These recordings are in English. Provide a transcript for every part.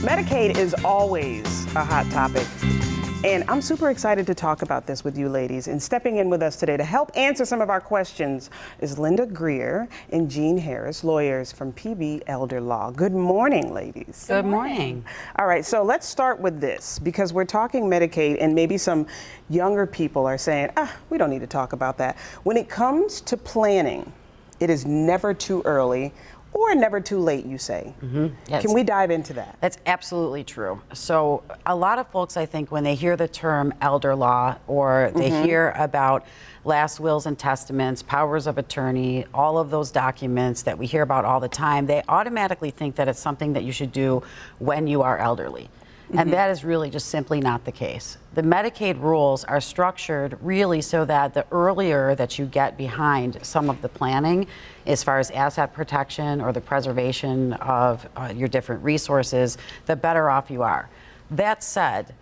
Medicaid is always a hot topic, and I'm super excited to talk about this with you ladies. And stepping in with us today to help answer some of our questions is Linda Greer and Jean Harris, lawyers from PB Elder Law. Good morning, ladies. Good morning. All right, so let's start with this, because we're talking Medicaid, and maybe some younger people are saying, we don't need to talk about that. When it comes to planning, it is never too early or never too late, you say. Yes. Can we dive into that? That's absolutely true. So a lot of folks, I think, when they hear the term elder law or they hear about last wills and testaments, powers of attorney, all of those documents that we hear about all the time, they automatically think that it's something that you should do when you are elderly. And that is really just simply not the case. The Medicaid rules are structured really so that the earlier that you get behind some of the planning, as far as asset protection or the preservation of your different resources, the better off you are. That said,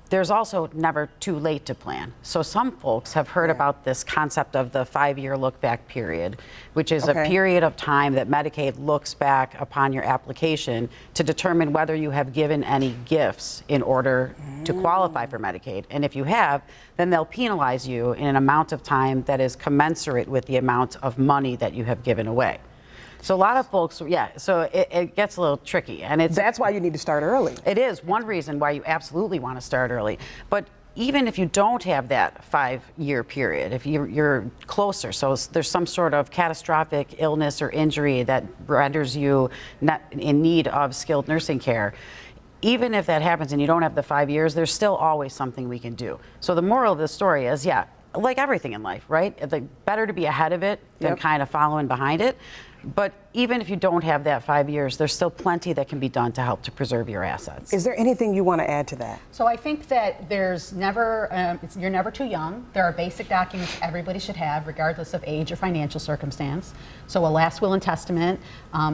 there's also never too late to plan. So some folks have heard about this concept of the 5-year look-back period, which is a period of time that Medicaid looks back upon your application to determine whether you have given any gifts in order to qualify for Medicaid. And if you have, then they'll penalize you in an amount of time that is commensurate with the amount of money that you have given away. So a lot of folks, so it gets a little tricky. And that's why you need to start early. It is one reason why you absolutely want to start early. But even if you don't have that 5-year period, if you're closer, so there's some sort of catastrophic illness or injury that renders you not in need of skilled nursing care, even if that happens and you don't have the 5 years, there's still always something we can do. So the moral of the story is, like everything in life, right? Better to be ahead of it than kind of following behind it. But even if you don't have that 5 years, there's still plenty that can be done to help to preserve your assets. Is there anything you want to add to that? So I think that there's never, you're never too young. There are basic documents everybody should have, regardless of age or financial circumstance. So a last will and testament,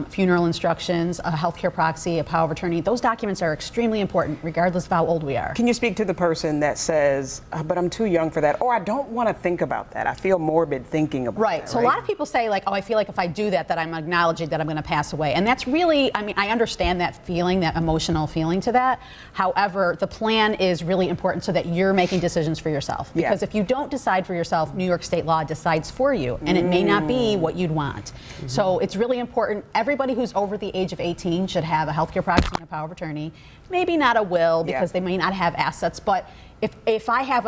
funeral instructions, a healthcare proxy, a power of attorney. Those documents are extremely important, regardless of how old we are. Can you speak to the person that says, but I'm too young for that, or I don't want to think about that. I feel morbid thinking about that. So a lot of people say, like, I feel like if I do that I'm acknowledging that I'm going to pass away. And that's really, I understand that feeling, that emotional feeling to that. However, the plan is really important so that you're making decisions for yourself. Because if you don't decide for yourself, New York state law decides for you, and it may not be what you'd want. So it's really important. Everybody who's over the age of 18 should have a healthcare proxy and a power of attorney. Maybe not a will, because they may not have assets, but if I have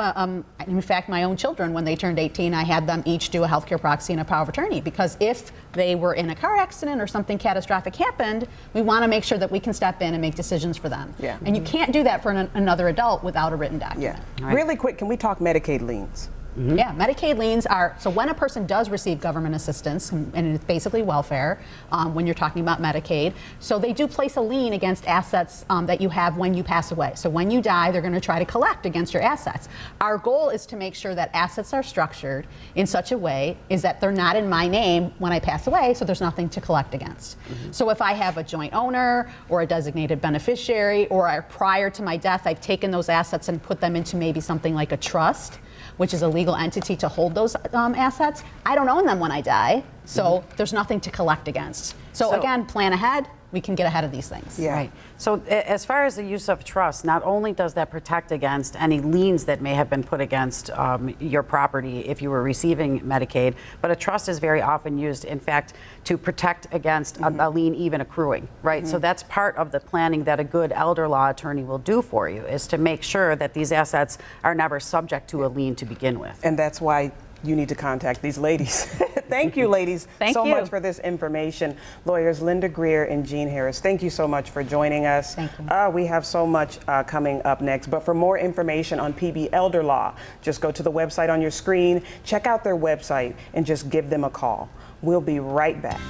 in fact, my own children, when they turned 18, I had them each do a healthcare proxy and a power of attorney, because if they were in a car accident or something catastrophic happened, we want to make sure that we can step in and make decisions for them. And you can't do that for another adult without a written document. Really quick, can we talk Medicaid liens? Medicaid liens are, so when a person does receive government assistance, and it's basically welfare, when you're talking about Medicaid, so they do place a lien against assets that you have when you pass away. So when you die, they're going to try to collect against your assets. Our goal is to make sure that assets are structured in such a way is that they're not in my name when I pass away, so there's nothing to collect against. So if I have a joint owner or a designated beneficiary, or prior to my death, I've taken those assets and put them into maybe something like a trust, which is a legal entity to hold those assets. I don't own them when I die, so there's nothing to collect against. So again, plan ahead. We can get ahead of these things. Right. So as far as the use of trust, not only does that protect against any liens that may have been put against your property if you were receiving Medicaid, but a trust is very often used, in fact, to protect against a lien even accruing, right? So that's part of the planning that a good elder law attorney will do for you, is to make sure that these assets are never subject to a lien to begin with. And that's why you need to contact these ladies. Thank you, ladies, so much for this information. Lawyers Linda Greer and Jean Harris, thank you so much for joining us. Thank you. We have so much coming up next, but for more information on PB Elder Law, just go to the website on your screen, check out their website, and just give them a call. We'll be right back.